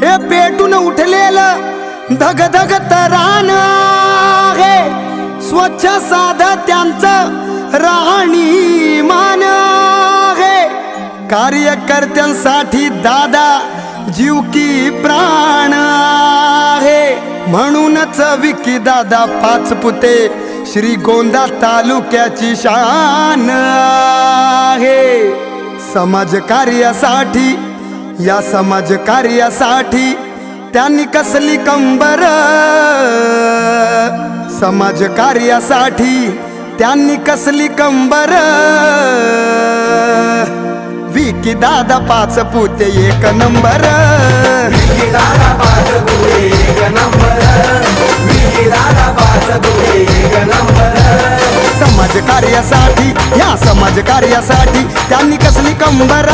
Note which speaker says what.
Speaker 1: हे पेटून उठलेलं धग धग तरान आहे, स्वच्छ साध त्यांचं राहणीमान आहे। कार्यकर्त्यांसाठी दादा जीव की प्राण आहे, म्हणूनच विकी दादा पाचपुते श्रीगोंदा तालुक्याची शान आहे। समाजकार्यासाठी, या समाजकार्यासाठी त्यांनी कसली कंबर, समाजकार्यासाठी त्यांनी कसली कंबर। विकी दादा पाचपुते एक नंबर,
Speaker 2: विकी दादा पाचपुते एक नंबर, विकी दादा पाचपुते एक नंबर।
Speaker 1: समाजकार्यासाठी, या समाजकार्यासाठी त्यांनी कसली कंबर।